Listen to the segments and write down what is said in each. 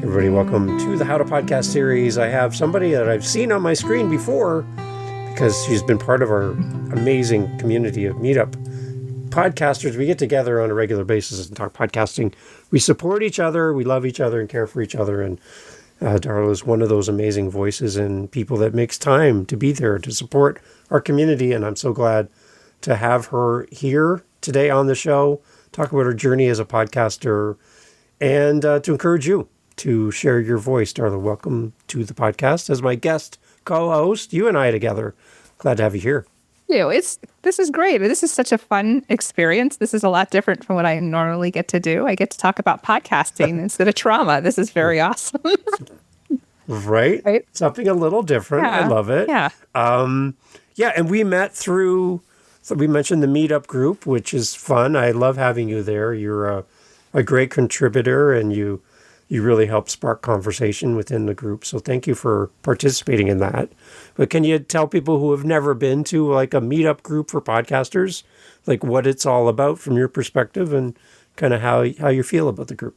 Everybody, welcome to the How to Podcast series. I have somebody that I've seen on my screen before because she's been part of our amazing community of meetup podcasters. We get together on a regular basis and talk podcasting. We support each other, we love each other, and care for each other. And Darla is one of those amazing voices and people that makes time to be there to support our community. And I'm so glad to have her here today on the show, talk about her journey as a podcaster, and to encourage you to share your voice. Darla, welcome to the podcast as my guest co-host. You and I together. Glad to have you here. This is great. This is such a fun experience. This is a lot different from what I normally get to do. I get to talk about podcasting instead of trauma. This is very awesome. Right? Something a little different. Yeah. I love it. Yeah. And we met through, so we mentioned the meetup group, which is fun. I love having you there. You're a great contributor, and you really help spark conversation within the group. So thank you for participating in that. But can you tell people who have never been to like a meetup group for podcasters, like what it's all about from your perspective and kind of how you feel about the group?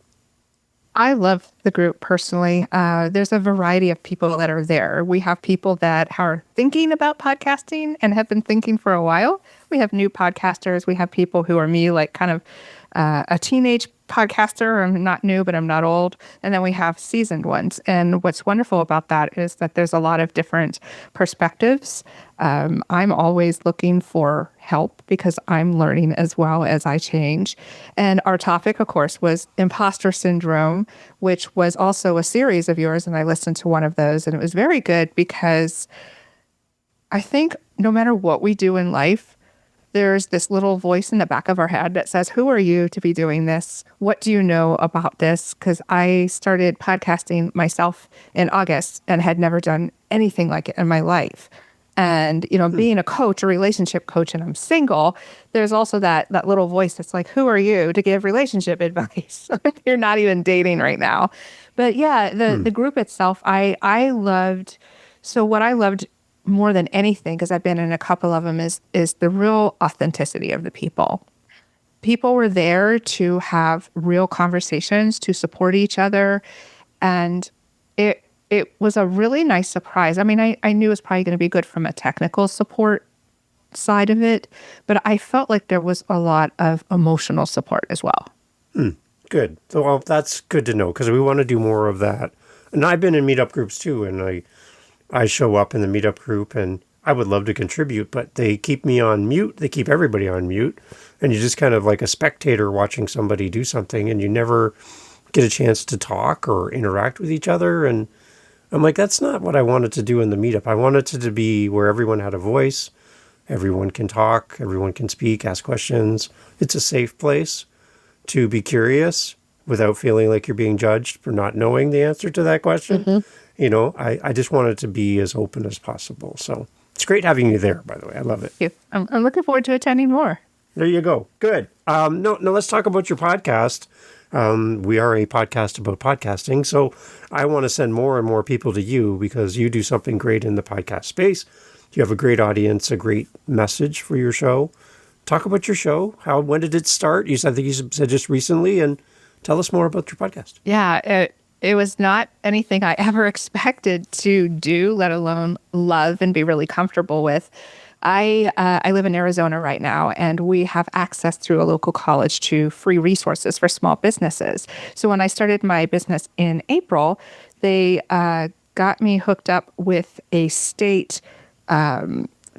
I love the group personally. There's a variety of people that are there. We have people that are thinking about podcasting and have been thinking for a while. We have new podcasters. We have people who are me, like kind of a teenage podcaster. I'm not new, but I'm not old. And then we have seasoned ones. And what's wonderful about that is that there's a lot of different perspectives. I'm always looking for help because I'm learning as well as I change. And our topic, of course, was imposter syndrome, which was also a series of yours. And I listened to one of those, and it was very good because I think no matter what we do in life, there's this little voice in the back of our head that says, who are you to be doing this? What do you know about this? Because I started podcasting myself in August and had never done anything like it in my life. And, being a coach, a relationship coach, and I'm single, there's also that little voice that's like, who are you to give relationship advice? You're not even dating right now. But yeah, the group itself, I loved. So what I loved more than anything, because I've been in a couple of them, is the real authenticity of the people. People were there to have real conversations, to support each other. And it was a really nice surprise. I mean, I knew it was probably going to be good from a technical support side of it, but I felt like there was a lot of emotional support as well. Good. So well, that's good to know, because we want to do more of that. And I've been in meetup groups too, and I show up in the meetup group and I would love to contribute, but they keep me on mute. They keep everybody on mute. And you're just kind of like a spectator watching somebody do something, and you never get a chance to talk or interact with each other. And I'm like, that's not what I wanted to do in the meetup. I wanted it to be where everyone had a voice. Everyone can talk. Everyone can speak, ask questions. It's a safe place to be curious without feeling like you're being judged for not knowing the answer to that question. Mm-hmm. I just want it to be as open as possible. So it's great having you there, by the way. I love it. Thank you. I'm looking forward to attending more. There you go. Good. No, let's talk about your podcast. We are a podcast about podcasting. So I want to send more and more people to you because you do something great in the podcast space. You have a great audience, a great message for your show. Talk about your show. When did it start? I think you said just recently, and tell us more about your podcast. Yeah, it was not anything I ever expected to do, let alone love and be really comfortable with. I live in Arizona right now, and we have access through a local college to free resources for small businesses. So when I started my business in April, they got me hooked up with a state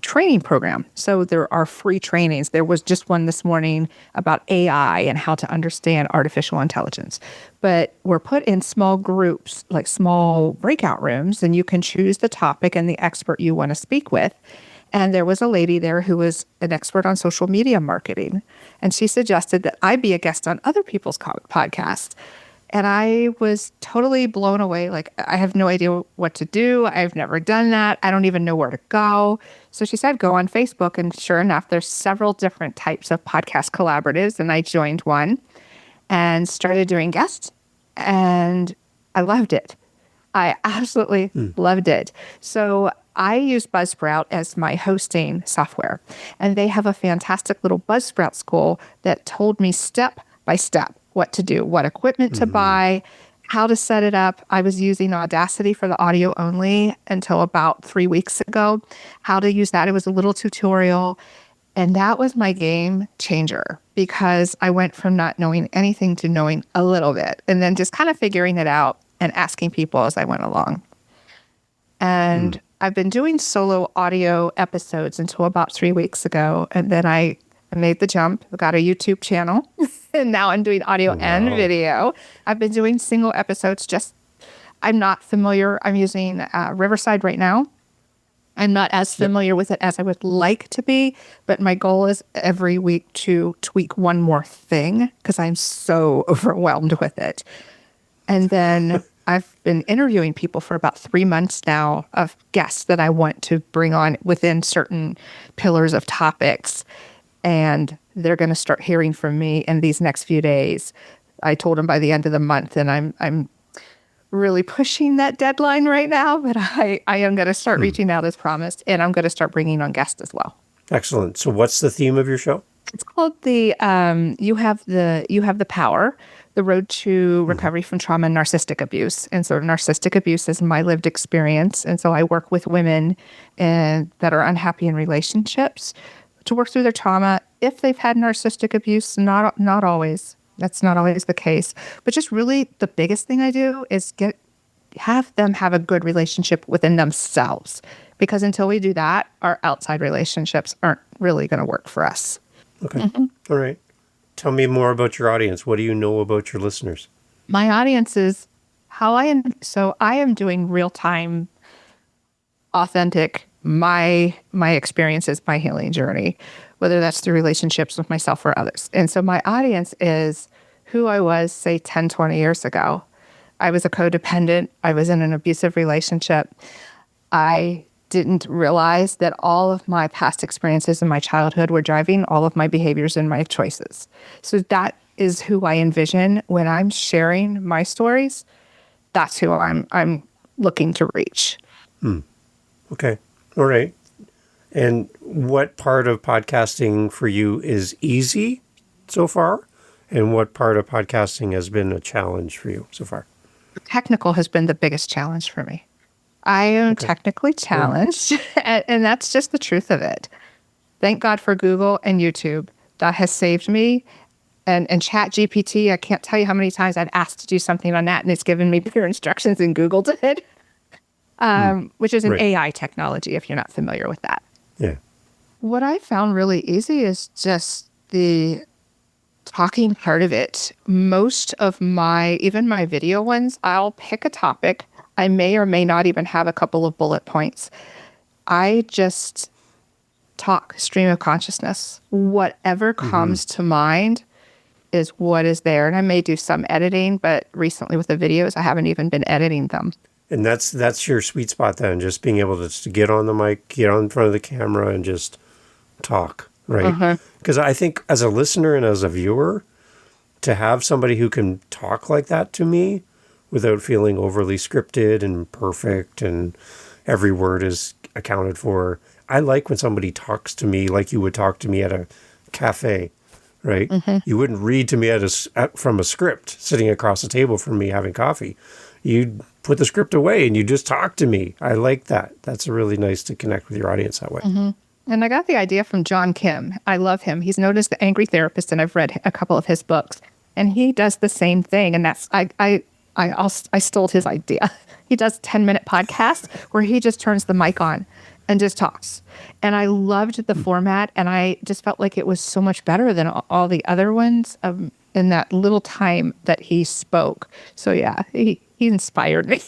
training program. So there are free trainings. There was just one this morning about AI and how to understand artificial intelligence. But we're put in small groups, like small breakout rooms, and you can choose the topic and the expert you want to speak with. And there was a lady there who was an expert on social media marketing. And she suggested that I be a guest on other people's podcasts. And I was totally blown away. Like, I have no idea what to do. I've never done that. I don't even know where to go. So she said, go on Facebook. And sure enough, there's several different types of podcast collaboratives. And I joined one and started doing guests. And I loved it. I absolutely loved it. So I use Buzzsprout as my hosting software. And they have a fantastic little Buzzsprout school that told me step by step what to do, what equipment to buy. how to set it up. I was using Audacity for the audio only until about 3 weeks ago. How to use that. It was a little tutorial. And that was my game changer because I went from not knowing anything to knowing a little bit and then just kind of figuring it out and asking people as I went along. And I've been doing solo audio episodes until about 3 weeks ago. And then I made the jump, got a YouTube channel, and now I'm doing audio and video. I've been doing single episodes. I'm not familiar. I'm using Riverside right now. I'm not as familiar with it as I would like to be, but my goal is every week to tweak one more thing because I'm so overwhelmed with it. And then I've been interviewing people for about 3 months now of guests that I want to bring on within certain pillars of topics. And they're going to start hearing from me in these next few days. I told them by the end of the month, and I'm really pushing that deadline right now, but I am going to start reaching out as promised, and I'm going to start bringing on guests as well. Excellent. So what's the theme of your show? It's called You Have the Power, the Road to Recovery from Trauma and Narcissistic Abuse. And so narcissistic abuse is my lived experience. And so I work with women that are unhappy in relationships to work through their trauma. If they've had narcissistic abuse, not always. That's not always the case. But just really the biggest thing I do is have them have a good relationship within themselves. Because until we do that, our outside relationships aren't really going to work for us. Okay. All right. Tell me more about your audience. What do you know about your listeners? My audience is I am doing real-time, authentic, my experiences, my healing journey, whether that's through relationships with myself or others. And so my audience is who I was, say, 10, 20 years ago. I was a codependent. I was in an abusive relationship. I didn't realize that all of my past experiences in my childhood were driving all of my behaviors and my choices. So that is who I envision when I'm sharing my stories. That's who I'm looking to reach. Okay. All right. And what part of podcasting for you is easy so far? And what part of podcasting has been a challenge for you so far? Technical has been the biggest challenge for me. I am technically challenged, and that's just the truth of it. Thank God for Google and YouTube. That has saved me. And Chat GPT, I can't tell you how many times I've asked to do something on that, and it's given me bigger instructions than Google did, which is an AI technology, if you're not familiar with that. Yeah. What I found really easy is just the talking part of it. Most of even my video ones, I'll pick a topic. I may or may not even have a couple of bullet points. I just talk, stream of consciousness. Whatever comes to mind is what is there. And I may do some editing, but recently with the videos, I haven't even been editing them. And that's your sweet spot then, just being able to get on the mic, get on in front of the camera and just talk, right? Because I think as a listener and as a viewer, to have somebody who can talk like that to me without feeling overly scripted and perfect and every word is accounted for. I like when somebody talks to me like you would talk to me at a cafe, right? You wouldn't read to me from a script sitting across the table from me having coffee. You'd put the script away and you just talk to me. I like that. That's really nice to connect with your audience that way. And I got the idea from John Kim. I love him. He's known as the Angry Therapist, and I've read a couple of his books. And he does the same thing. And that's I stole his idea. He does 10-minute podcasts where he just turns the mic on and just talks. And I loved the format, and I just felt like it was so much better than all the other ones in that little time that he spoke. So yeah, he inspired me.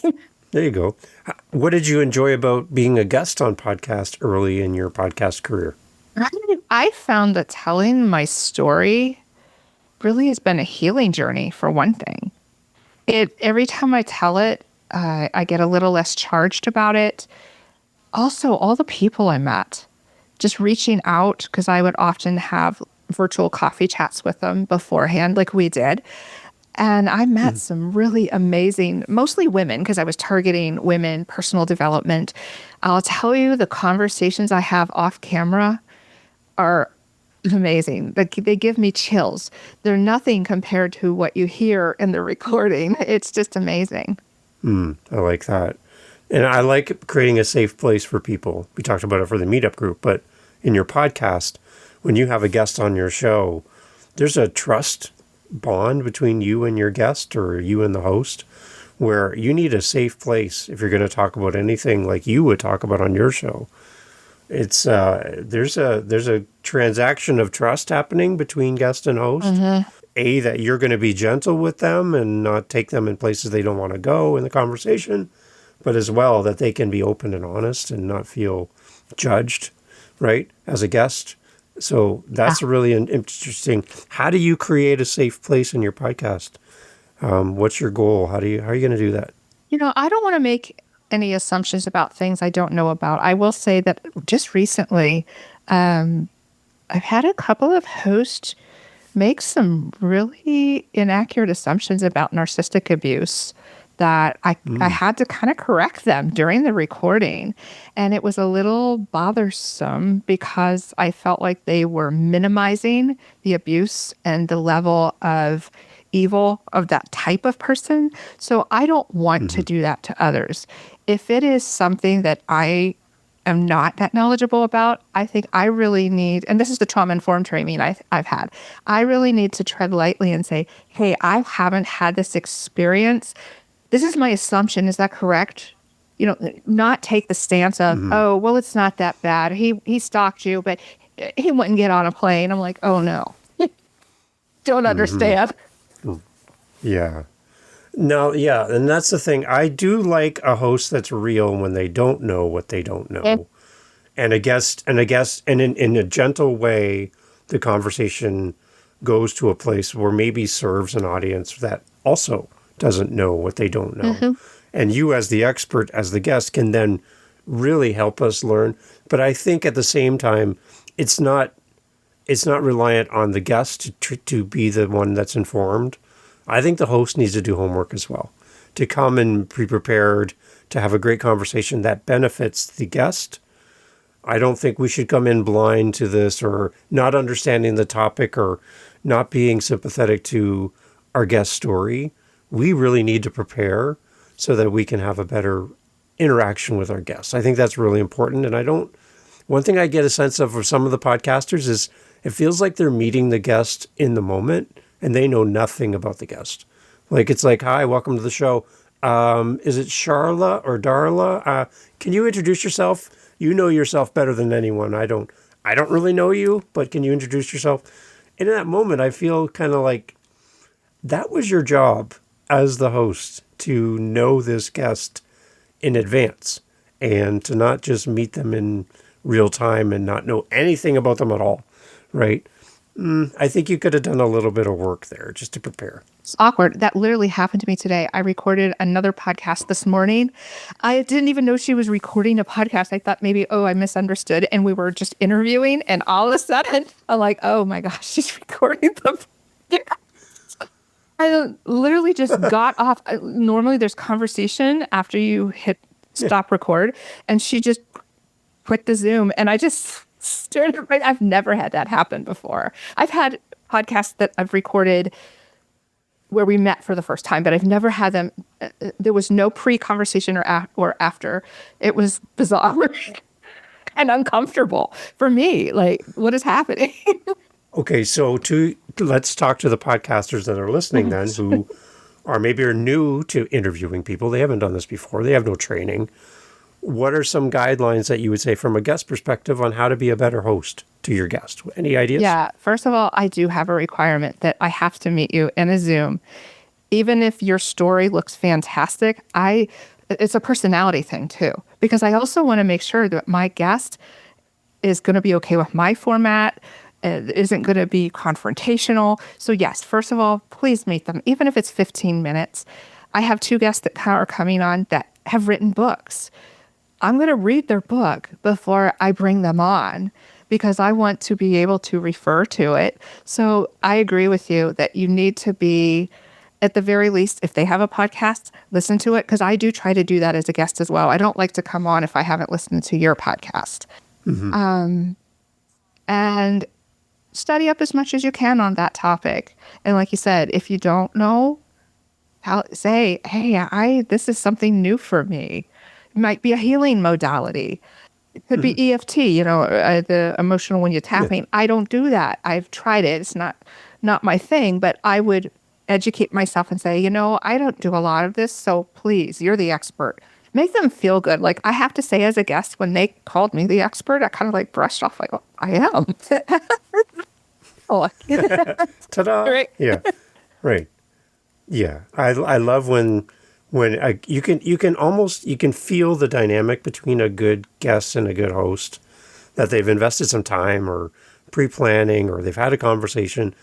There you go. What did you enjoy about being a guest on podcast early in your podcast career? I found that telling my story really has been a healing journey, for one thing. Every time I tell it, I get a little less charged about it. Also, all the people I met, just reaching out, because I would often have virtual coffee chats with them beforehand, like we did. And I met some really amazing, mostly women, because I was targeting women, personal development. I'll tell you, the conversations I have off camera are amazing. They give me chills. They're nothing compared to what you hear in the recording. It's just amazing. I like that. And I like creating a safe place for people. We talked about it for the meetup group, but in your podcast, when you have a guest on your show, there's a trust bond between you and your guest or you and the host where you need a safe place if you're going to talk about anything like you would talk about on your show. It's there's a transaction of trust happening between guest and host. That you're going to be gentle with them and not take them in places they don't want to go in the conversation, but as well that they can be open and honest and not feel judged, right, as a guest. So that's a really interesting. How do you create a safe place in your podcast? What's your goal? How are you going to do that? I don't want to make any assumptions about things I don't know about. I will say that just recently, I've had a couple of hosts make some really inaccurate assumptions about narcissistic abuse that I had to kind of correct them during the recording. And it was a little bothersome because I felt like they were minimizing the abuse and the level of evil of that type of person. So I don't want to do that to others. If it is something that I am not that knowledgeable about, I think I really need, and this is the trauma-informed training I've had, I really need to tread lightly and say, hey, I haven't had this experience. This is my assumption. Is that correct? Not take the stance of, oh, well, it's not that bad. He stalked you, but he wouldn't get on a plane. I'm like, oh, no. Don't understand. Yeah. No, yeah, and that's the thing. I do like a host that's real when they don't know what they don't know. And in a gentle way, the conversation goes to a place where maybe serves an audience that also doesn't know what they don't know. And you as the expert, as the guest, can then really help us learn. But I think at the same time, it's not reliant on the guest to be the one that's informed. I think the host needs to do homework as well, to come and be prepared to have a great conversation that benefits the guest. I don't think we should come in blind to this or not understanding the topic or not being sympathetic to our guest story. We really need to prepare so that we can have a better interaction with our guests. I think that's really important. And one thing I get a sense of some of the podcasters is it feels like they're meeting the guest in the moment and they know nothing about the guest. Like, it's like, hi, welcome to the show. Is it Charla or Darla? Can you introduce yourself? You know yourself better than anyone. I don't really know you, but can you introduce yourself? And in that moment, I feel kind of like that was your job as the host, to know this guest in advance and to not just meet them in real time and not know anything about them at all, right? I think you could have done a little bit of work there just to prepare. It's awkward. That literally happened to me today. I recorded another podcast this morning. I didn't even know she was recording a podcast. I thought maybe, I misunderstood. And we were just interviewing. And all of a sudden, I'm like, oh my gosh, she's recording the podcast. I literally just got off. Normally there's conversation after you hit stop record. And she just quit the Zoom. And I just stared at right. I've never had that happen before. I've had podcasts that I've recorded where we met for the first time, but I've never had them. There was no pre-conversation or after. It was bizarre and uncomfortable for me. Like, what is happening? Okay, so let's talk to the podcasters that are listening then, who are new to interviewing people. They haven't done this before. They have no training. What are some guidelines that you would say from a guest perspective on how to be a better host to your guest? Any ideas? Yeah. First of all, I do have a requirement that I have to meet you in a Zoom. Even if your story looks fantastic, it's a personality thing too, because I also want to make sure that my guest is going to be okay with my format, isn't going to be confrontational. So yes, first of all, please meet them, even if it's 15 minutes. I have 2 guests that are coming on that have written books. I'm going to read their book before I bring them on because I want to be able to refer to it. So I agree with you that you need to be, at the very least, if they have a podcast, listen to it, because I do try to do that as a guest as well. I don't like to come on if I haven't listened to your podcast. And study up as much as you can on that topic. And like you said, if you don't know, say, hey, this is something new for me. It might be a healing modality. It could be EFT, the emotional when you're Yeah. tapping. I don't do that. I've tried it. It's not my thing, but I would educate myself and say, I don't do a lot of this. So please, you're the expert. Make them feel good. Like I have to say as a guest, when they called me the expert, I kind of like brushed off like, oh, I am. Oh. Ta-da. Right. Yeah. Right. Yeah. I love when you can feel the dynamic between a good guest and a good host, that they've invested some time or pre-planning or they've had a conversation.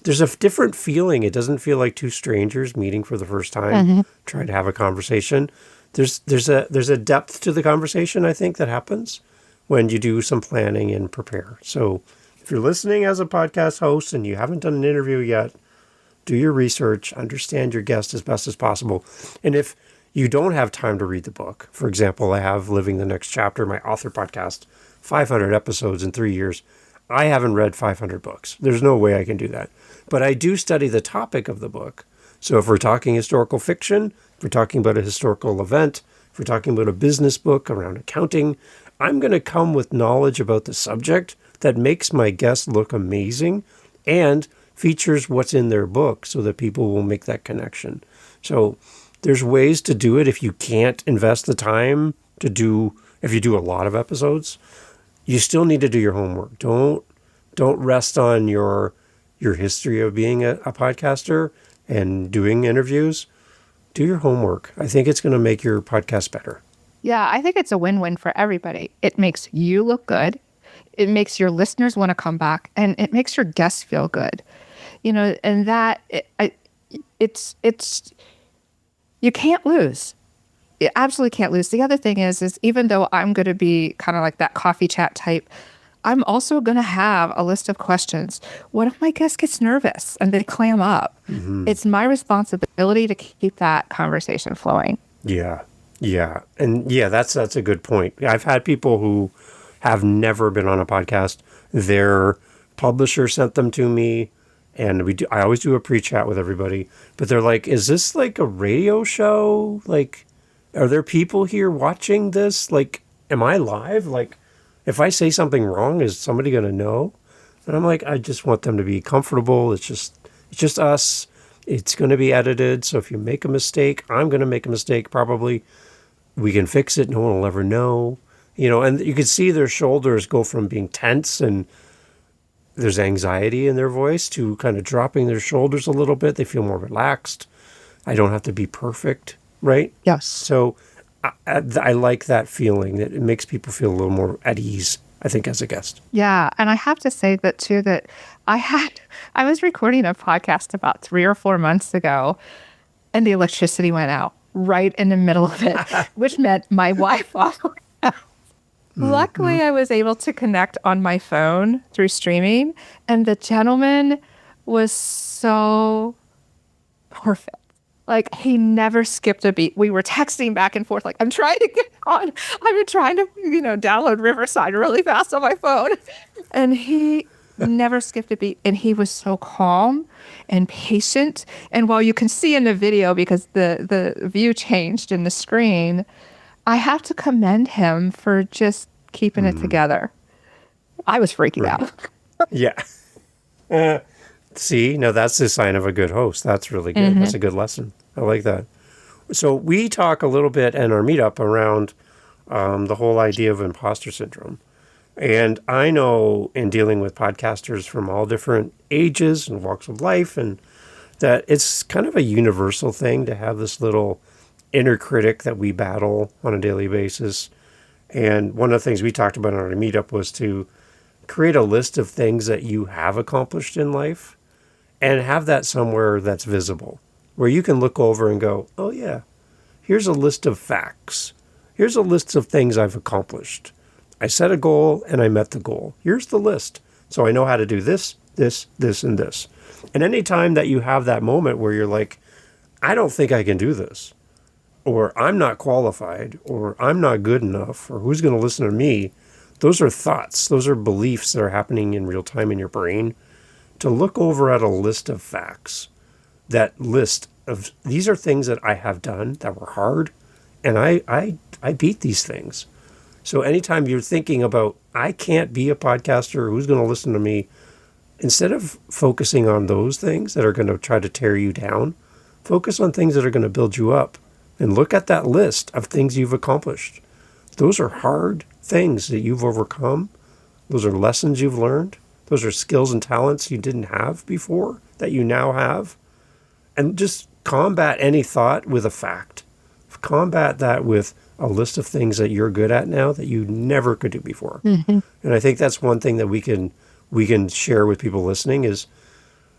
There's a different feeling. It doesn't feel like two strangers meeting for the first time, trying to have a conversation. There's a depth to the conversation, I think, that happens when you do some planning and prepare. So if you're listening as a podcast host and you haven't done an interview yet, do your research, understand your guest as best as possible. And if you don't have time to read the book, for example, I have Living the Next Chapter, my author podcast, 500 episodes in 3 years. I haven't read 500 books. There's no way I can do that. But I do study the topic of the book. So if we're talking historical fiction, if we're talking about a historical event, if we're talking about a business book around accounting, I'm going to come with knowledge about the subject that makes my guest look amazing and features what's in their book so that people will make that connection. So there's ways to do it if you can't invest the time if you do a lot of episodes. You still need to do your homework. Don't rest on your history of being a podcaster and doing interviews. Do your homework. I think it's going to make your podcast better. Yeah, I think it's a win-win for everybody. It makes you look good. It makes your listeners want to come back, and it makes your guests feel good. And that it's you can't lose. You absolutely can't lose. The other thing is even though I'm going to be kind of like that coffee chat type, I'm also going to have a list of questions. What if my guest gets nervous and they clam up? It's my responsibility to keep that conversation flowing. Yeah. Yeah. And yeah, that's a good point. I've had people who have never been on a podcast. Their publisher sent them to me, and I always do a pre-chat with everybody, but they're like, is this like a radio show? Like, are there people here watching this? Like, am I live? Like, if I say something wrong, is somebody going to know? And I'm like, I just want them to be comfortable. It's just us. It's going to be edited. So if you make a mistake, I'm going to make a mistake probably. We can fix it. No one will ever know. And you can see their shoulders go from being tense and there's anxiety in their voice to kind of dropping their shoulders a little bit. They feel more relaxed. I don't have to be perfect, right? Yes. So I like that feeling, that it makes people feel a little more at ease, I think, as a guest. Yeah. And I have to say that too, that I was recording a podcast about 3 or 4 months ago, and the electricity went out right in the middle of it, which meant my Wi-Fi went out. Luckily, I was able to connect on my phone through streaming, and the gentleman was so perfect. Like, he never skipped a beat. We were texting back and forth, like, I'm trying to get on. I've been trying to, download Riverside really fast on my phone. And he never skipped a beat. And he was so calm and patient. And while you can see in the video, because the view changed in the screen, I have to commend him for just keeping it together. I was freaking out. Yeah. See, now that's the sign of a good host. That's really good. That's a good lesson. I like that. So we talk a little bit in our meetup around the whole idea of imposter syndrome. And I know in dealing with podcasters from all different ages and walks of life, and that it's kind of a universal thing to have this little inner critic that we battle on a daily basis. And one of the things we talked about in our meetup was to create a list of things that you have accomplished in life and have that somewhere that's visible, where you can look over and go, oh yeah, here's a list of facts. Here's a list of things I've accomplished. I set a goal and I met the goal. Here's the list. So I know how to do this, this, this, and this. And anytime that you have that moment where you're like, I don't think I can do this, or I'm not qualified, or I'm not good enough, or who's going to listen to me, Those are thoughts. Those are beliefs that are happening in real time in your brain. To look over at a list of facts, that list of these are things that I have done that were hard, and I beat these things. So anytime you're thinking about, I can't be a podcaster, who's going to listen to me, instead of focusing on those things that are going to try to tear you down, focus on things that are going to build you up. And look at that list of things you've accomplished. Those are hard things that you've overcome. Those are lessons you've learned. Those are skills and talents you didn't have before that you now have. And just combat any thought with a fact. Combat that with a list of things that you're good at now that you never could do before. And I think that's one thing that we can share with people listening is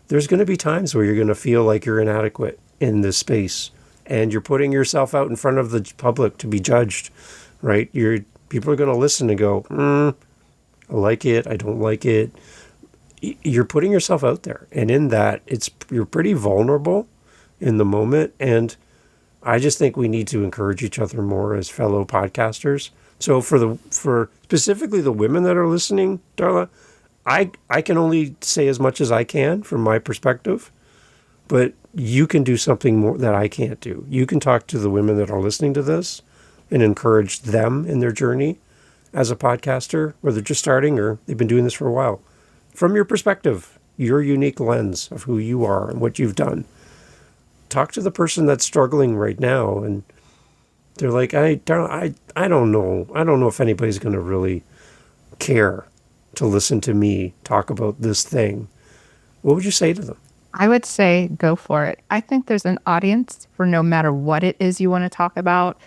there's going to be times where you're going to feel like you're inadequate in this space and you're putting yourself out in front of the public to be judged, right? People are going to listen and go, I like it, I don't like it. You're putting yourself out there. And in that, you're pretty vulnerable in the moment. And I just think we need to encourage each other more as fellow podcasters. So for specifically the women that are listening, Darla, I can only say as much as I can from my perspective, but you can do something more that I can't do. You can talk to the women that are listening to this and encourage them in their journey as a podcaster, whether they're just starting or they've been doing this for a while. From your perspective, your unique lens of who you are and what you've done. Talk to the person that's struggling right now and they're like, I don't know. I don't know if anybody's going to really care to listen to me talk about this thing. What would you say to them? I would say go for it. I think there's an audience for no matter what it is you want to talk about.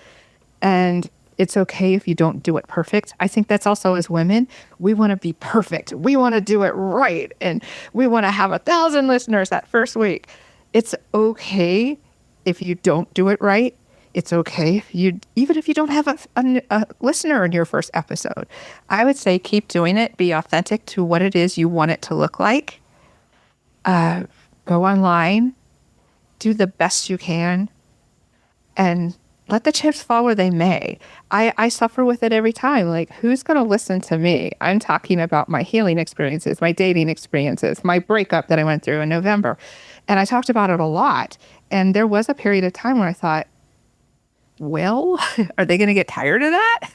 And it's okay if you don't do it perfect. I think that's also as women, we want to be perfect. We want to do it right. And we want to have 1,000 listeners that first week. It's okay if you don't do it right. It's okay even if you don't have a listener in your first episode. I would say keep doing it. Be authentic to what it is you want it to look like. Go online, do the best you can, and let the chips fall where they may. I suffer with it every time. Like, who's going to listen to me? I'm talking about my healing experiences, my dating experiences, my breakup that I went through in November. And I talked about it a lot. And there was a period of time where I thought, well, are they going to get tired of that?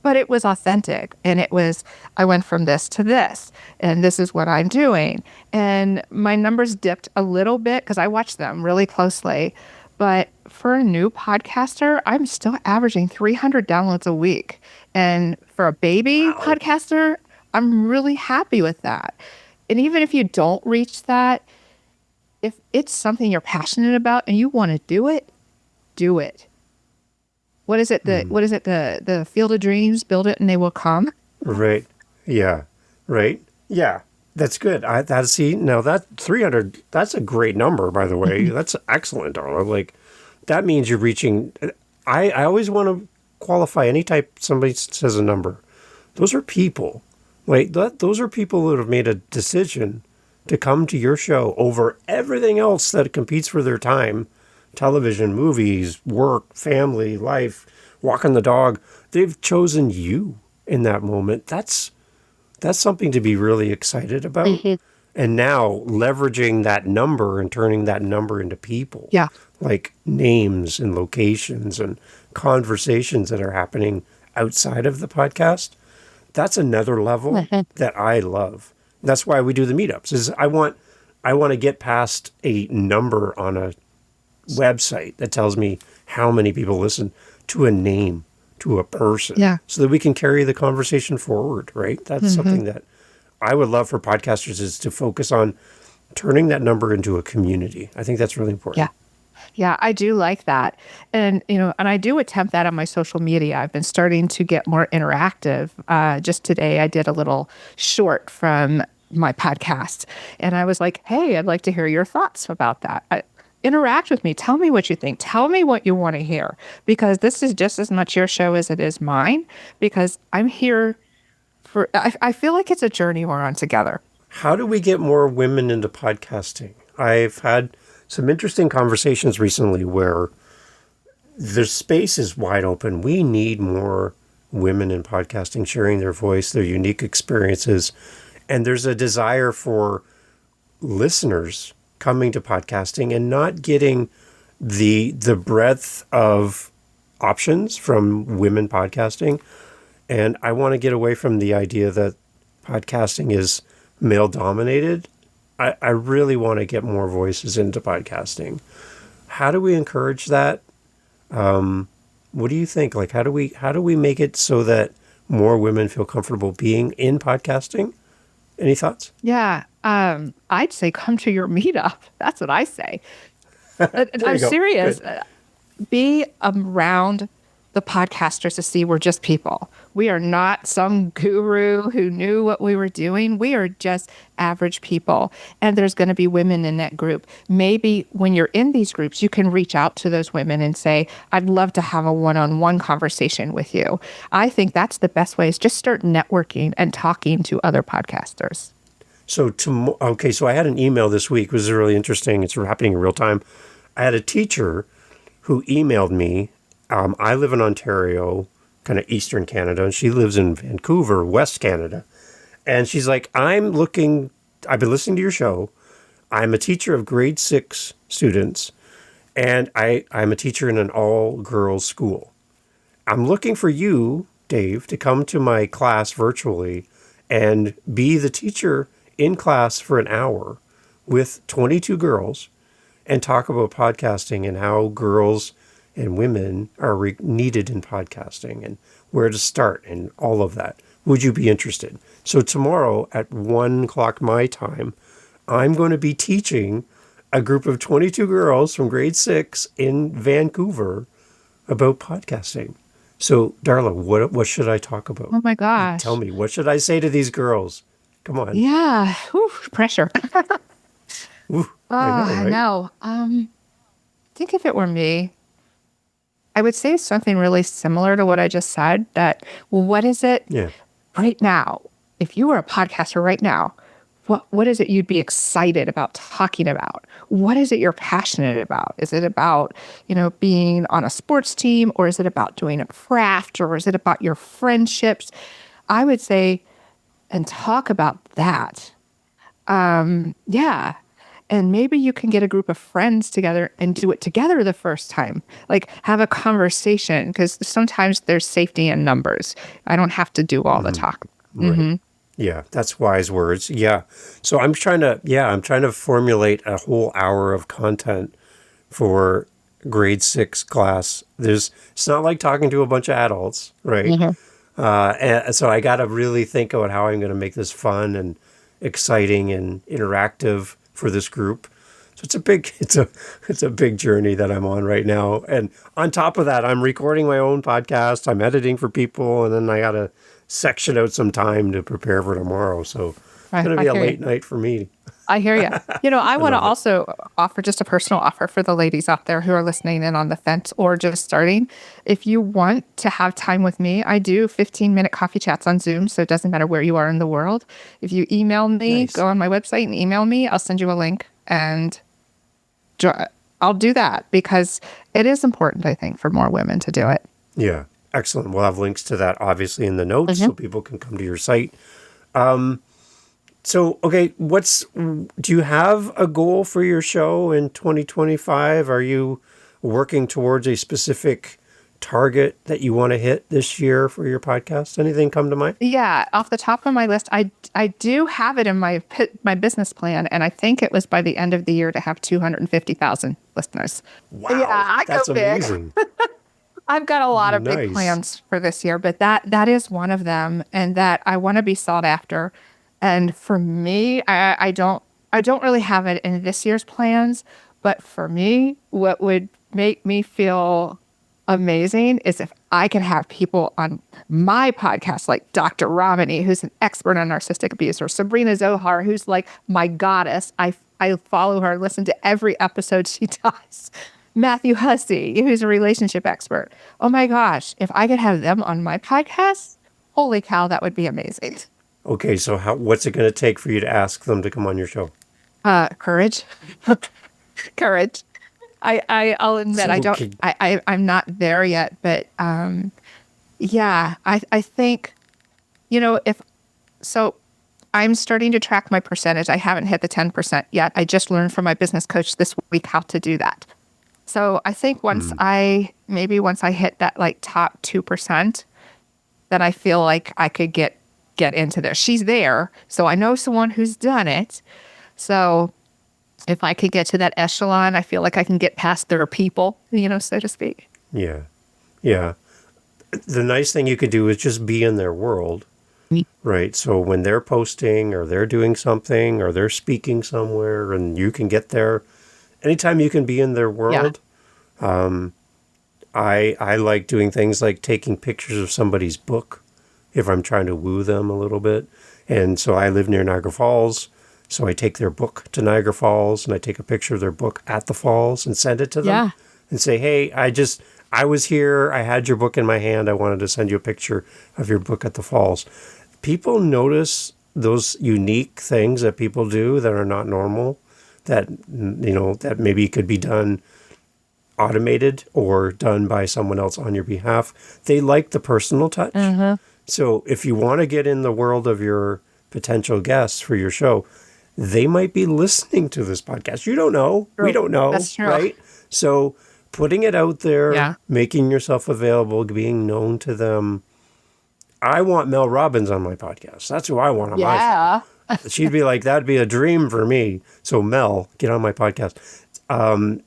But it was authentic. And it was, I went from this to this, and this is what I'm doing. And my numbers dipped a little bit because I watched them really closely. But for a new podcaster, I'm still averaging 300 downloads a week. And for a baby podcaster, I'm really happy with that. And even if you don't reach that, if it's something you're passionate about and you want to do it, do it. What is it? The field of dreams, build it and they will come. Right. Yeah. Right. Yeah. That's good. Now that 300, that's a great number, by the way. That's excellent, Darla. Like, that means you're reaching, I always want to qualify any type somebody says a number. Those are people. Like, those are people that have made a decision to come to your show over everything else that competes for their time. Television, movies, work, family, life, walking the dog. They've chosen you in that moment. That's something to be really excited about. And now leveraging that number and turning that number into people. Yeah. Like names and locations and conversations that are happening outside of the podcast. That's another level that I love. That's why we do the meetups. Is I want to get past a number on a website that tells me how many people listen to a name, to a person, so that we can carry the conversation forward, right? That's something that I would love for podcasters is to focus on turning that number into a community. I think that's really important. Yeah, I do like that. And, and I do attempt that on my social media. I've been starting to get more interactive. Just today, I did a little short from my podcast. And I was like, hey, I'd like to hear your thoughts about that. Interact with me. Tell me what you think. Tell me what you want to hear. Because this is just as much your show as it is mine. Because I'm here for, I feel like it's a journey we're on together. How do we get more women into podcasting? I've had some interesting conversations recently where the space is wide open. We need more women in podcasting sharing their voice, their unique experiences. And there's a desire for listeners coming to podcasting and not getting the breadth of options from women podcasting. And I want to get away from the idea that podcasting is male dominated. I really want to get more voices into podcasting. How do we encourage that? What do you think? Like, how do we make it so that more women feel comfortable being in podcasting? Any thoughts? Yeah. I'd say come to your meetup. That's what I say. I'm serious. Be around the podcasters to see we're just people. We are not some guru who knew what we were doing. We are just average people. And there's going to be women in that group. Maybe when you're in these groups, you can reach out to those women and say, I'd love to have a one-on-one conversation with you. I think that's the best way is just start networking and talking to other podcasters. So I had an email this week. It was really interesting. It's happening in real time. I had a teacher who emailed me. I live in Ontario, kind of Eastern Canada, and she lives in Vancouver, West Canada. And she's like, I've been listening to your show. I'm a teacher of grade 6 students, and I'm a teacher in an all-girls school. I'm looking for you, Dave, to come to my class virtually and be the teacher in class for an hour with 22 girls and talk about podcasting and how girls and women are needed in podcasting and where to start and all of that. Would you be interested? So tomorrow at 1:00 my time, I'm going to be teaching a group of 22 girls from grade 6 in Vancouver about podcasting. So Darla, what should I talk about? Oh my gosh. Tell me, what should I say to these girls? Come on. Yeah. Whew, pressure. Ooh, I know. I think if it were me, I would say something really similar to what I just said, that what is it right now? If you were a podcaster right now, what is it you'd be excited about talking about? What is it you're passionate about? Is it about, being on a sports team, or is it about doing a craft, or is it about your friendships? I would say, and talk about that. And maybe you can get a group of friends together and do it together the first time. Like have a conversation, because sometimes there's safety in numbers. I don't have to do all the talk. Right. Mm-hmm. Yeah, that's wise words. Yeah. So I'm trying to formulate a whole hour of content for grade 6 class. It's not like talking to a bunch of adults, right? Mm-hmm. And so I got to really think about how I'm going to make this fun and exciting and interactive for this group. So it's a big journey that I'm on right now. And on top of that, I'm recording my own podcast. I'm editing for people, and then I got to section out some time to prepare for tomorrow. So it's going to be a late night for me. I hear you. I want to also offer just a personal offer for the ladies out there who are listening in on the fence or just starting. If you want to have time with me, I do 15-minute coffee chats on Zoom, so it doesn't matter where you are in the world. If you email me, Go on my website and email me, I'll send you a link, and I'll do that because it is important, I think, for more women to do it. Yeah, excellent. We'll have links to that, obviously, in the notes so people can come to your site. So, okay, do you have a goal for your show in 2025? Are you working towards a specific target that you want to hit this year for your podcast? Anything come to mind? Yeah, off the top of my list, I do have it in my business plan, and I think it was by the end of the year to have 250,000 listeners. Wow, yeah, that's amazing. I've got a lot of big plans for this year, but that is one of them, and that I want to be sought after. And for me, I don't really have it in this year's plans, but for me, what would make me feel amazing is if I can have people on my podcast, like Dr. Ramani, who's an expert on narcissistic abuse, or Sabrina Zohar, who's like my goddess. I follow her, listen to every episode she does. Matthew Hussey, who's a relationship expert. Oh my gosh, if I could have them on my podcast, holy cow, that would be amazing. Okay, so what's it going to take for you to ask them to come on your show? Courage. Courage. I'll admit I'm not there yet, but Yeah, I think, if so, I'm starting to track my percentage. I haven't hit the 10% yet. I just learned from my business coach this week how to do that. So I think once I hit that like top 2%, then I feel like I could get into there. She's there, so I know someone who's done it. So if I could get to that echelon, I feel like I can get past their people, so to speak. Yeah. Yeah. The nice thing you could do is just be in their world, right? So when they're posting or they're doing something or they're speaking somewhere and you can get there, anytime you can be in their Yeah. world. I like doing things like taking pictures of somebody's book if I'm trying to woo them a little bit. And so I live near Niagara Falls. So I take their book to Niagara Falls and I take a picture of their book at the falls and send it to them Yeah. and say, hey, I was here. I had your book in my hand. I wanted to send you a picture of your book at the falls. People notice those unique things that people do that are not normal, that, that maybe could be done automated or done by someone else on your behalf. They like the personal touch. So if you want to get in the world of your potential guests for your show, they might be listening to this podcast. You don't know. True. We don't know. That's true. Right? So putting it out there, Yeah. making yourself available, being known to them. I want Mel Robbins on my podcast. That's who I want on my Yeah. show. She'd be like, that'd be a dream for me. So Mel, get on my podcast.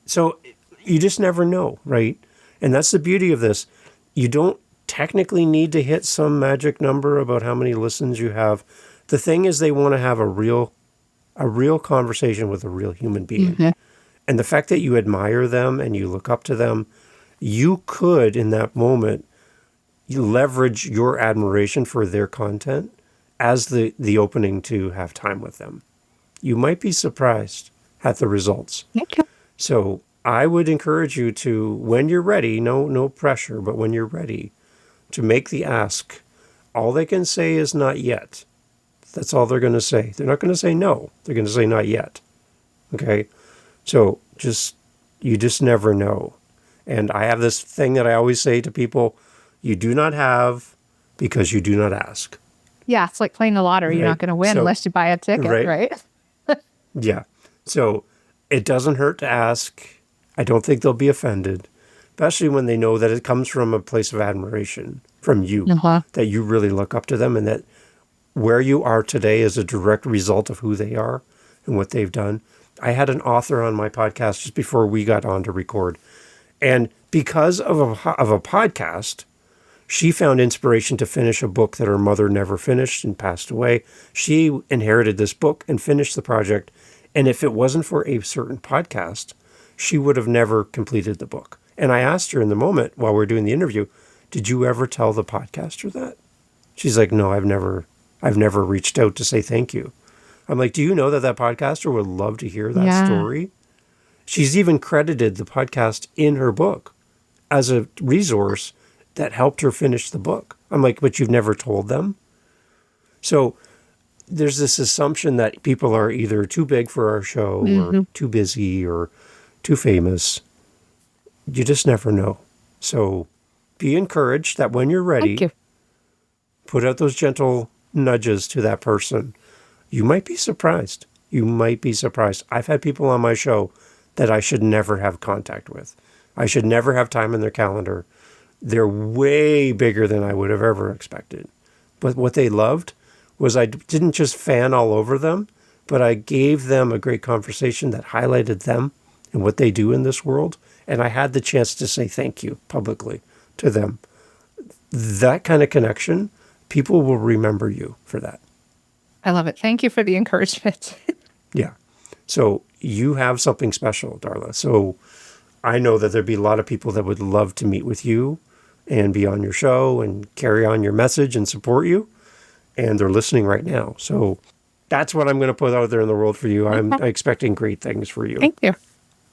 So you just never know, right? And that's the beauty of this. You don't technically need to hit some magic number about how many listens you have. The thing is, they want to have a real conversation with a real human being. Mhm. And the fact that you admire them and you look up to them, you could, in that moment, you leverage your admiration for their content as the opening to have time with them. You might be surprised at the results. Thank you. So I would encourage you to, when you're ready, no pressure, but when you're ready, to make the ask. All they can say is not yet. That's all they're going to say. They're not going to say no. They're going to say not yet. Okay? So you just never know. And I have this thing that I always say to people, you do not have because you do not ask. Yeah, it's like playing the lottery. You're Right. not going to win So- unless you buy a ticket, Right. right? Yeah. So it doesn't hurt to ask. I don't think they'll be offended, especially when they know that it comes from a place of admiration from you, Uh-huh. that you really look up to them and that where you are today is a direct result of who they are and what they've done. I had an author on my podcast just before we got on to record. And because of a podcast, she found inspiration to finish a book that her mother never finished and passed away. She inherited this book and finished the project. And if it wasn't for a certain podcast, she would have never completed the book. And I asked her in the moment while we were doing the interview, did you ever tell the podcaster that? She's like, no, I've never reached out to say thank you. I'm like, do you know that podcaster would love to hear that Yeah. story? She's even credited the podcast in her book as a resource that helped her finish the book. I'm like, but you've never told them? So there's this assumption that people are either too big for our show or too busy or too famous. You just never know. So be encouraged that when you're ready, Thank you. put out those gentle nudges to that person. You might be surprised. You might be surprised. I've had people on my show that I should never have contact with. I should never have time in their calendar. They're way bigger than I would have ever expected. But what they loved was I didn't just fan all over them, but I gave them a great conversation that highlighted them and what they do in this world. And I had the chance to say thank you publicly to them. That kind of connection, people will remember you for that. I love it. Thank you for the encouragement. Yeah. So you have something special, Darla. So I know that there'd be a lot of people that would love to meet with you and be on your show and carry on your message and support you. And they're listening right now. So that's what I'm going to put out there in the world for you. I'm expecting great things for you. Thank you.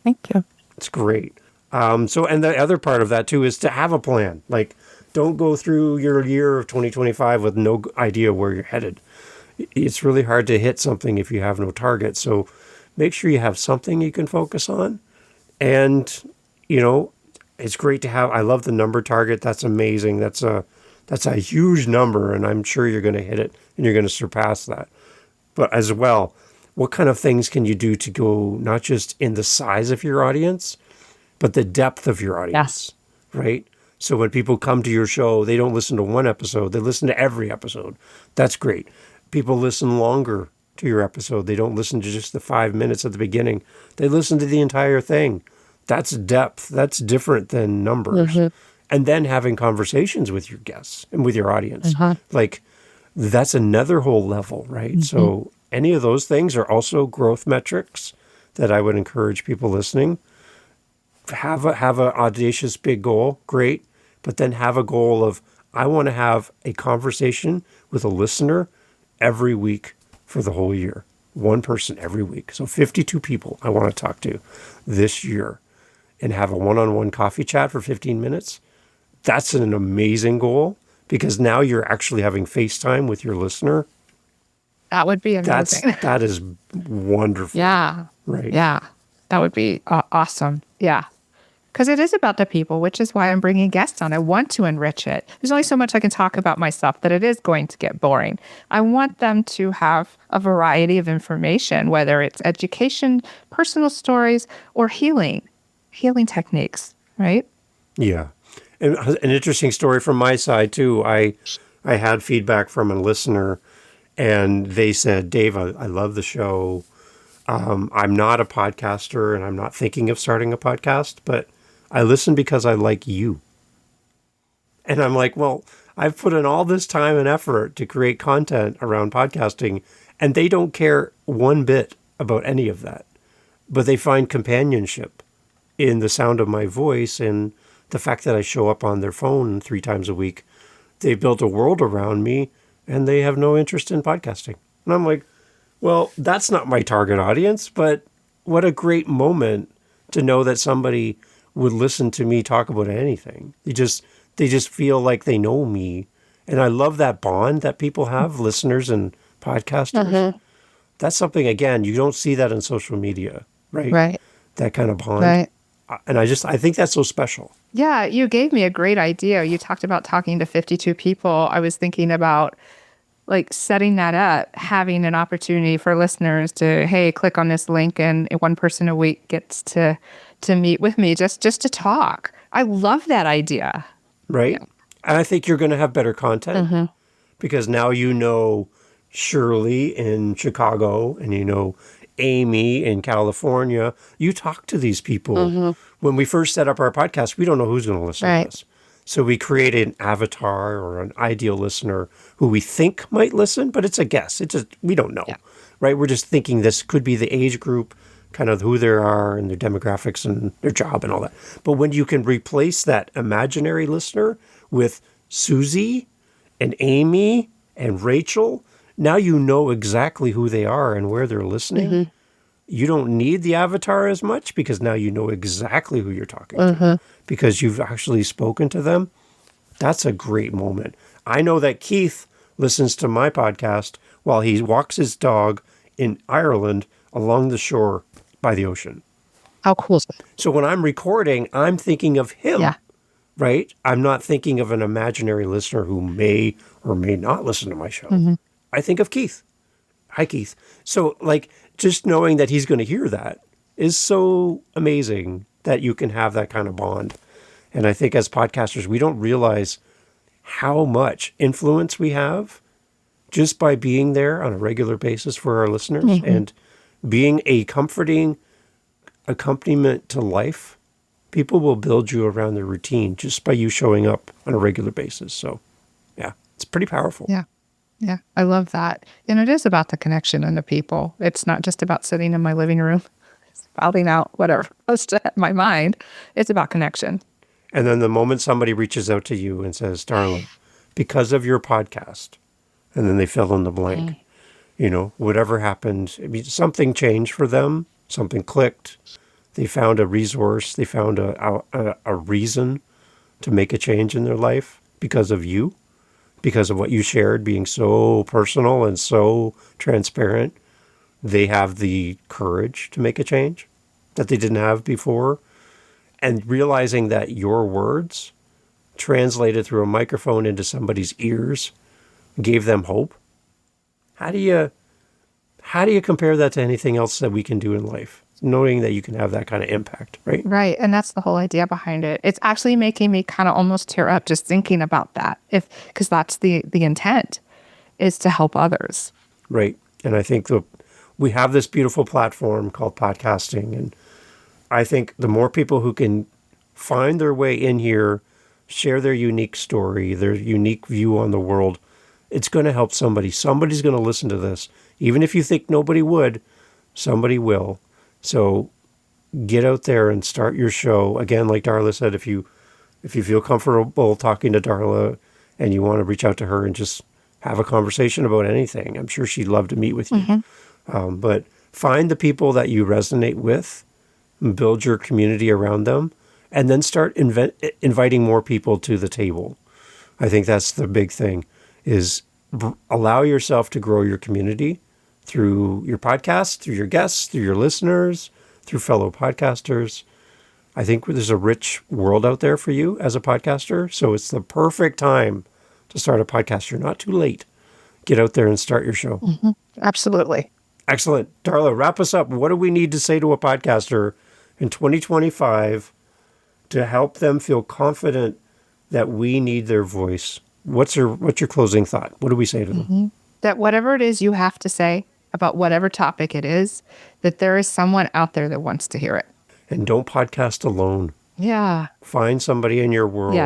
Thank you. It's great. And the other part of that too is to have a plan. Like, don't go through your year of 2025 with no idea where you're headed. It's really hard to hit something if you have no target. So make sure you have something you can focus on. And, it's great to have, I love the number target. That's amazing. That's That's a huge number, and I'm sure you're going to hit it and you're going to surpass that. But as well, what kind of things can you do to go not just in the size of your audience, but the depth of your audience, right? So when people come to your show, they don't listen to one episode, they listen to every episode. That's great. People listen longer to your episode. They don't listen to just the 5 minutes at the beginning. They listen to the entire thing. That's depth. That's different than numbers. And then having conversations with your guests and with your audience. Like, that's another whole level, right? So any of those things are also growth metrics that I would encourage people listening. Have an audacious big goal, great. But then have a goal of, I want to have a conversation with a listener every week for the whole year. One person every week. So 52 people I want to talk to this year and have a one-on-one coffee chat for 15 minutes. That's an amazing goal because now you're actually having FaceTime with your listener. That would be amazing. That is wonderful. Yeah. Right. Yeah. That would be awesome. Yeah. Because it is about the people, which is why I'm bringing guests on. I want to enrich it. There's only so much I can talk about myself that it is going to get boring. I want them to have a variety of information, whether it's education, personal stories, or healing techniques, right? Yeah. And an interesting story from my side, too. I had feedback from a listener, and they said, Dave, I love the show. I'm not a podcaster, and I'm not thinking of starting a podcast, but I listen because I like you. And I'm like, well, I've put in all this time and effort to create content around podcasting, and they don't care one bit about any of that. But they find companionship in the sound of my voice and the fact that I show up on their phone 3 times a week. They've built a world around me, and they have no interest in podcasting. And I'm like, well, that's not my target audience, but what a great moment to know that somebody would listen to me talk about anything. They just feel like they know me. And I love that bond that people have, listeners and podcasters. That's something, again, you don't see that in social media, right? Right. That kind of bond. Right. And I think that's so special. Yeah, you gave me a great idea. You talked about talking to 52 people. I was thinking about like setting that up, having an opportunity for listeners to, hey, click on this link and one person a week gets to meet with me just to talk. I love that idea. Right. Yeah. And I think you're going to have better content because now you know Shirley in Chicago and you know Amy in California. You talk to these people. When we first set up our podcast, we don't know who's going to listen to us. So we created an avatar or an ideal listener who we think might listen, but it's a guess. We don't know, right? We're just thinking this could be the age group, kind of who they are and their demographics and their job and all that. But when you can replace that imaginary listener with Susie and Amy and Rachel, now you know exactly who they are and where they're listening. You don't need the avatar as much because now you know exactly who you're talking to because you've actually spoken to them. That's a great moment. I know that Keith listens to my podcast while he walks his dog in Ireland along the shore by the ocean. How cool is that? So when I'm recording, I'm thinking of him, right? I'm not thinking of an imaginary listener who may or may not listen to my show. I think of Keith. Hi, Keith. So like just knowing that he's going to hear that is so amazing that you can have that kind of bond. And I think as podcasters, we don't realize how much influence we have just by being there on a regular basis for our listeners and being a comforting accompaniment to life. People will build you around their routine just by you showing up on a regular basis. So, yeah, it's pretty powerful. Yeah. Yeah, I love that. And it is about the connection and the people. It's not just about sitting in my living room, spouting out whatever goes to my mind. It's about connection. And then the moment somebody reaches out to you and says, Darla, because of your podcast, and then they fill in the blank, you know, whatever happened, I mean, something changed for them, something clicked. They found a resource. They found a reason to make a change in their life because of you. Because of what you shared being so personal and so transparent, they have the courage to make a change that they didn't have before. And realizing that your words translated through a microphone into somebody's ears, gave them hope. How do you compare that to anything else that we can do in life? Knowing that you can have that kind of impact, right? Right. And that's the whole idea behind it. It's actually making me kind of almost tear up just thinking about that. Because that's the intent, is to help others. Right. And I think we have this beautiful platform called podcasting. And I think the more people who can find their way in here, share their unique story, their unique view on the world, it's going to help somebody. Somebody's going to listen to this. Even if you think nobody would, somebody will. So get out there and start your show. Again, like Darla said, if you feel comfortable talking to Darla and you want to reach out to her and just have a conversation about anything, I'm sure she'd love to meet with you. But find the people that you resonate with, and build your community around them, and then start inviting more people to the table. I think that's the big thing, is allow yourself to grow your community through your podcast, through your guests, through your listeners, through fellow podcasters. I think there's a rich world out there for you as a podcaster. So it's the perfect time to start a podcast. You're not too late. Get out there and start your show. Absolutely. Excellent. Darla, wrap us up. What do we need to say to a podcaster in 2025 to help them feel confident that we need their voice? What's your closing thought? What do we say to them? That whatever it is you have to say about whatever topic it is, that there is someone out there that wants to hear it. And don't podcast alone. Yeah. Find somebody in your world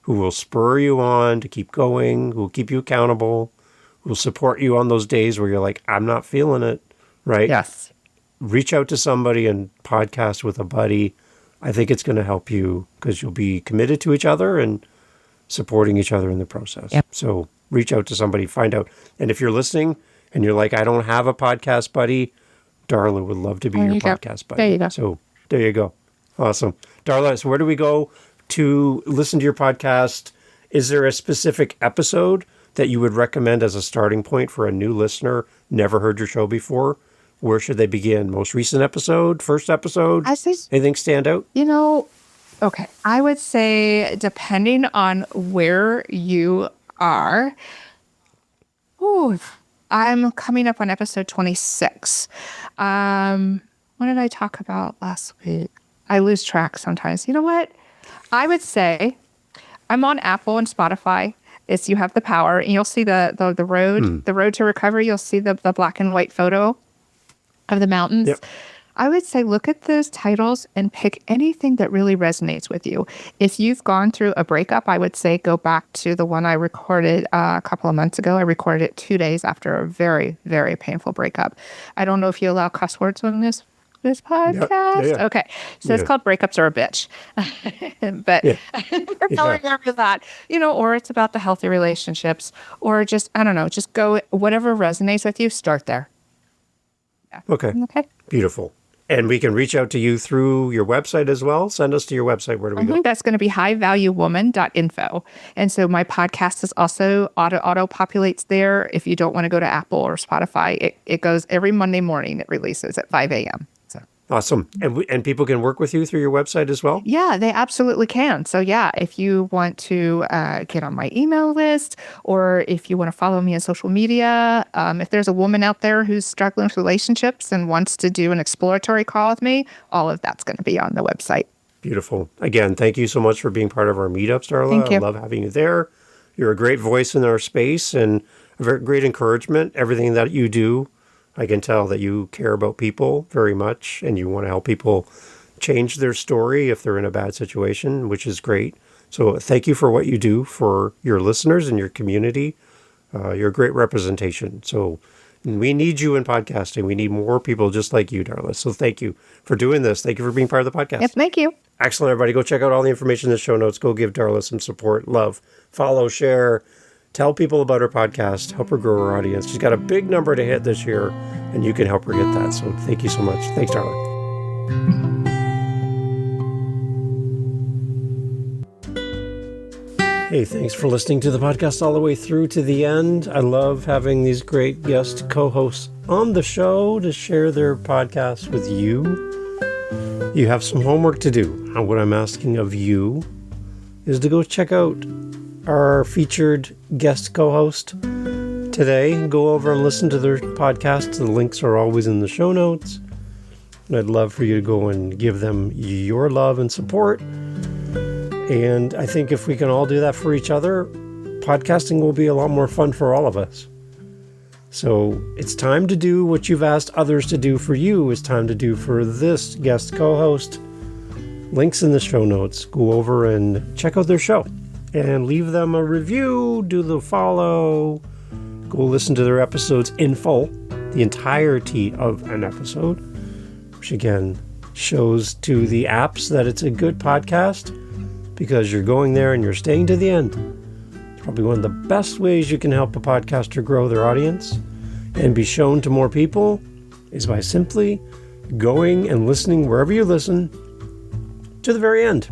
who will spur you on to keep going, who will keep you accountable, who will support you on those days where you're like, I'm not feeling it, right? Yes. Reach out to somebody and podcast with a buddy. I think it's going to help you because you'll be committed to each other and supporting each other in the process. Yep. So reach out to somebody, find out. And if you're listening and you're like, I don't have a podcast buddy, Darla would love to be your podcast buddy. There you go. So there you go. Awesome. Darla, so where do we go to listen to your podcast? Is there a specific episode that you would recommend as a starting point for a new listener, never heard your show before? Where should they begin? Most recent episode? First episode? Anything stand out? Okay. I would say, depending on where you are, I'm coming up on episode 26. What did I talk about last week? I lose track sometimes. You know what? I would say I'm on Apple and Spotify. You have the power, and you'll see the road to recovery. You'll see the black and white photo of the mountains. Yep. I would say look at those titles and pick anything that really resonates with you. If you've gone through a breakup, I would say go back to the one I recorded a couple of months ago. I recorded it 2 days after a very, very painful breakup. I don't know if you allow cuss words on this podcast. Yeah. Okay. So it's called Breakups Are a Bitch. But we're going over that, or it's about the healthy relationships, or just, I don't know, just go, whatever resonates with you, start there. Yeah. Okay. Beautiful. And we can reach out to you through your website as well. Send us to your website. Where do we go? That's going to be highvaluewoman.info. And so my podcast is also auto populates there. If you don't want to go to Apple or Spotify, it goes every Monday morning. It releases at 5 a.m. So awesome. And people can work with you through your website as well? Yeah, they absolutely can. So yeah, if you want to get on my email list, or if you want to follow me on social media, if there's a woman out there who's struggling with relationships and wants to do an exploratory call with me, all of that's going to be on the website. Beautiful. Again, thank you so much for being part of our meetups, Darla. Thank you. I love having you there. You're a great voice in our space and a very great encouragement. Everything that you do, I can tell that you care about people very much and you want to help people change their story if they're in a bad situation, which is great. So thank you for what you do for your listeners and your community. You're a great representation. So we need you in podcasting. We need more people just like you, Darla. So thank you for doing this. Thank you for being part of the podcast. Yep, thank you. Excellent, everybody. Go check out all the information in the show notes. Go give Darla some support, love, follow, share. Tell people about her podcast. Help her grow her audience. She's got a big number to hit this year, and you can help her hit that. So thank you so much. Thanks, Darla. Hey, thanks for listening to the podcast all the way through to the end. I love having these great guest co-hosts on the show to share their podcast with you. You have some homework to do. And what I'm asking of you is to go check out our featured guest co-host today. Go over and listen to their podcast. The links are always in the show notes. And I'd love for you to go and give them your love and support. And I think if we can all do that for each other, podcasting will be a lot more fun for all of us. So it's time to do what you've asked others to do for you. It's time to do for this guest co-host. Links in the show notes. Go over and check out their show and leave them a review, do the follow, go listen to their episodes in full, the entirety of an episode, which again shows to the apps that it's a good podcast because you're going there and you're staying to the end. It's probably one of the best ways you can help a podcaster grow their audience and be shown to more people is by simply going and listening wherever you listen to the very end,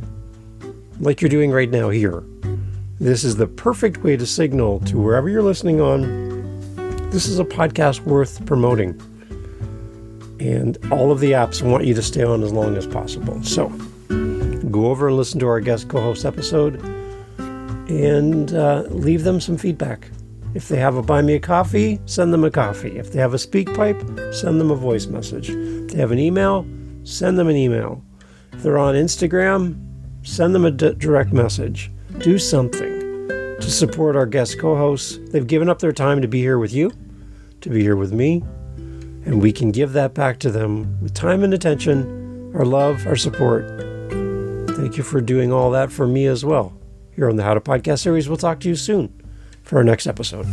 like you're doing right now here. This is the perfect way to signal to wherever you're listening on, this is a podcast worth promoting. And all of the apps want you to stay on as long as possible. So go over and listen to our guest co-host episode and leave them some feedback. If they have a buy me a coffee, send them a coffee. If they have a speak pipe, send them a voice message. If they have an email, send them an email. If they're on Instagram, send them a direct message. Do something to support our guest co-hosts. They've given up their time to be here with you, to be here with me, and we can give that back to them with time and attention, our love, our support. Thank you for doing all that for me as well. Here on the How to Podcast series, we'll talk to you soon for our next episode.